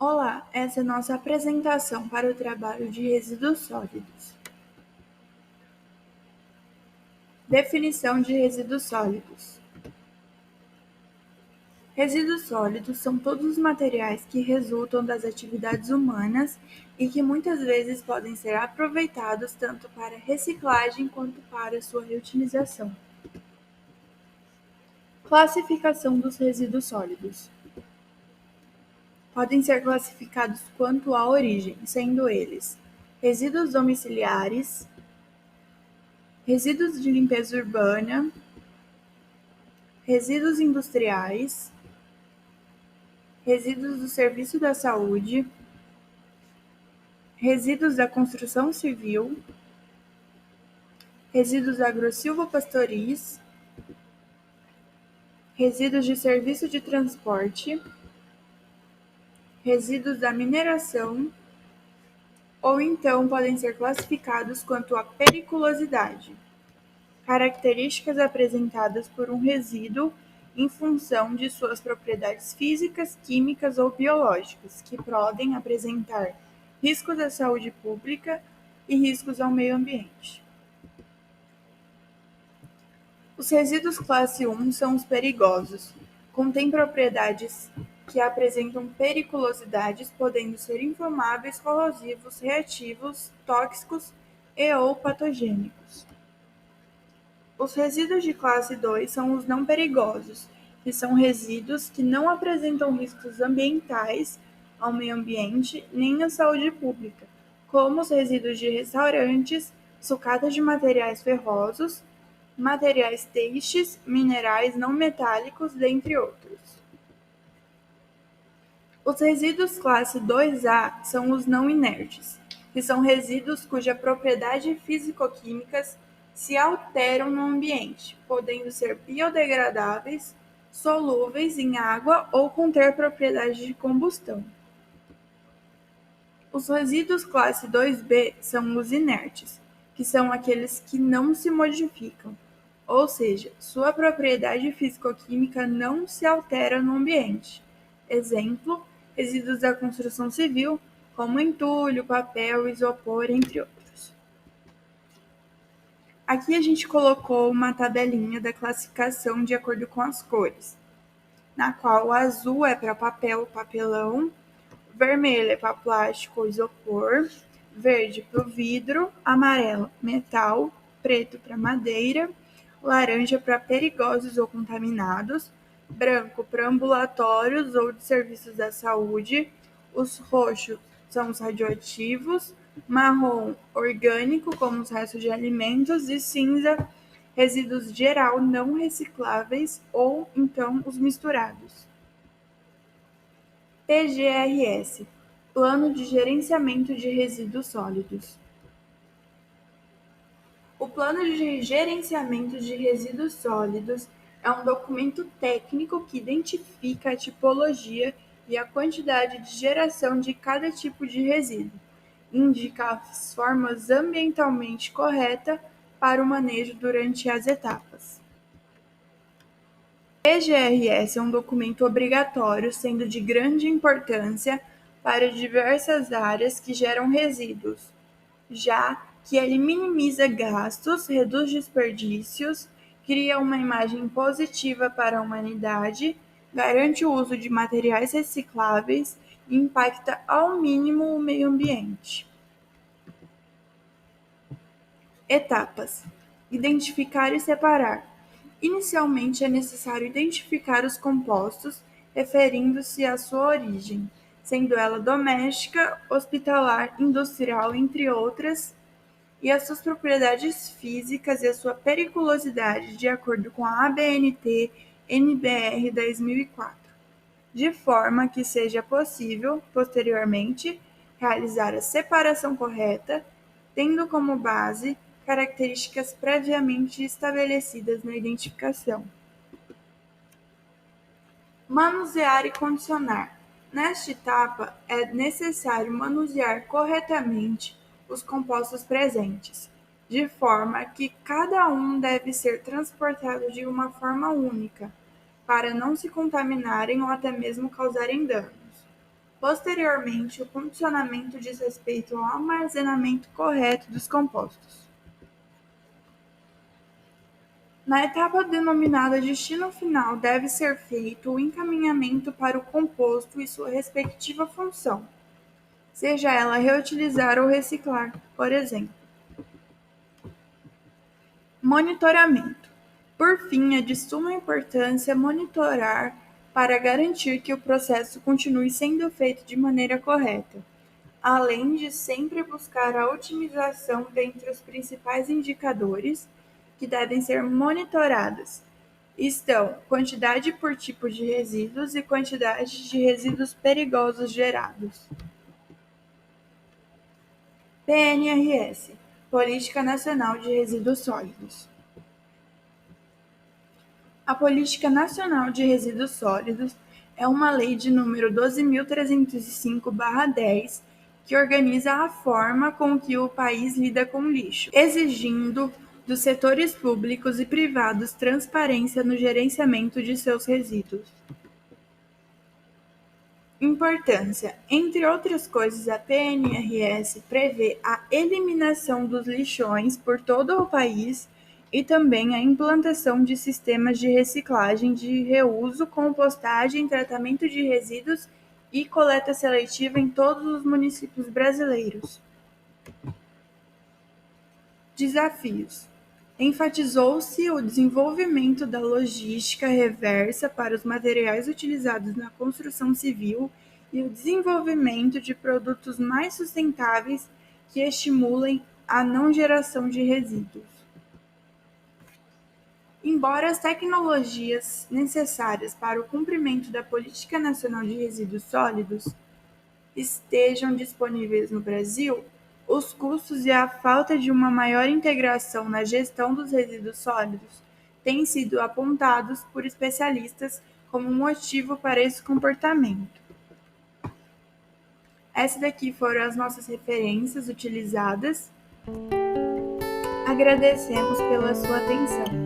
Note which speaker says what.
Speaker 1: Olá, essa é nossa apresentação para o trabalho de resíduos sólidos. Definição de resíduos sólidos. Resíduos sólidos são todos os materiais que resultam das atividades humanas e que muitas vezes podem ser aproveitados tanto para reciclagem quanto para sua reutilização. Classificação dos resíduos sólidos. Podem ser classificados quanto à origem, sendo eles resíduos domiciliares, resíduos de limpeza urbana, resíduos industriais, resíduos do serviço da saúde, resíduos da construção civil, resíduos agro-silvopastoris, resíduos de serviço de transporte, resíduos da mineração, ou então podem ser classificados quanto à periculosidade, características apresentadas por um resíduo em função de suas propriedades físicas, químicas ou biológicas, que podem apresentar riscos à saúde pública e riscos ao meio ambiente. Os resíduos classe 1 são os perigosos. Contêm propriedades que apresentam periculosidades, podendo ser inflamáveis, corrosivos, reativos, tóxicos e ou patogênicos. Os resíduos de classe 2 são os não perigosos, que são resíduos que não apresentam riscos ambientais ao meio ambiente nem à saúde pública, como os resíduos de restaurantes, sucatas de materiais ferrosos, materiais têxteis, minerais não metálicos, dentre outros. Os resíduos classe 2A são os não inertes, que são resíduos cuja propriedade físico-químicas se alteram no ambiente, podendo ser biodegradáveis, solúveis em água ou conter propriedade de combustão. Os resíduos classe 2B são os inertes, que são aqueles que não se modificam, ou seja, sua propriedade físico-química não se altera no ambiente. Exemplo, resíduos da construção civil, como entulho, papel, isopor, entre outros. Aqui a gente colocou uma tabelinha da classificação de acordo com as cores, na qual o azul é para papel, papelão, vermelho é para plástico, isopor, verde para o vidro, amarelo, metal, preto para madeira, laranja para perigosos ou contaminados, branco para ambulatórios ou de serviços da saúde, os roxos são os radioativos, marrom orgânico, como os restos de alimentos, e cinza, resíduos geral não recicláveis ou então os misturados. PGRS, Plano de Gerenciamento de Resíduos Sólidos. O Plano de Gerenciamento de Resíduos Sólidos é um documento técnico que identifica a tipologia e a quantidade de geração de cada tipo de resíduo, indica as formas ambientalmente corretas para o manejo durante as etapas. O PGRS é um documento obrigatório, sendo de grande importância para diversas áreas que geram resíduos, já que ele minimiza gastos, reduz desperdícios, cria uma imagem positiva para a humanidade, garante o uso de materiais recicláveis e impacta ao mínimo o meio ambiente. Etapas: identificar e separar. Inicialmente é necessário identificar os compostos, referindo-se à sua origem, sendo ela doméstica, hospitalar, industrial, entre outras, e as suas propriedades físicas e a sua periculosidade, de acordo com a ABNT-NBR 2004, de forma que seja possível, posteriormente, realizar a separação correta, tendo como base características previamente estabelecidas na identificação. Manusear e condicionar. Nesta etapa, é necessário manusear corretamente os compostos presentes, de forma que cada um deve ser transportado de uma forma única, para não se contaminarem ou até mesmo causarem danos. Posteriormente, o condicionamento diz respeito ao armazenamento correto dos compostos. Na etapa denominada destino final, deve ser feito o encaminhamento para o composto e sua respectiva função, seja ela reutilizar ou reciclar, por exemplo. Monitoramento. Por fim, é de suma importância monitorar para garantir que o processo continue sendo feito de maneira correta, além de sempre buscar a otimização dentre os principais indicadores que devem ser monitorados. Estão quantidade por tipo de resíduos e quantidade de resíduos perigosos gerados. PNRS, Política Nacional de Resíduos Sólidos. A Política Nacional de Resíduos Sólidos é uma lei de número 12.305/10 que organiza a forma com que o país lida com o lixo, exigindo dos setores públicos e privados transparência no gerenciamento de seus resíduos. Importância. Entre outras coisas, a PNRS prevê a eliminação dos lixões por todo o país e também a implantação de sistemas de reciclagem, de reuso, compostagem, tratamento de resíduos e coleta seletiva em todos os municípios brasileiros. Desafios. Enfatizou-se o desenvolvimento da logística reversa para os materiais utilizados na construção civil e o desenvolvimento de produtos mais sustentáveis que estimulem a não geração de resíduos. Embora as tecnologias necessárias para o cumprimento da Política Nacional de Resíduos Sólidos estejam disponíveis no Brasil, os custos e a falta de uma maior integração na gestão dos resíduos sólidos têm sido apontados por especialistas como motivo para esse comportamento. Essas daqui foram as nossas referências utilizadas. Agradecemos pela sua atenção.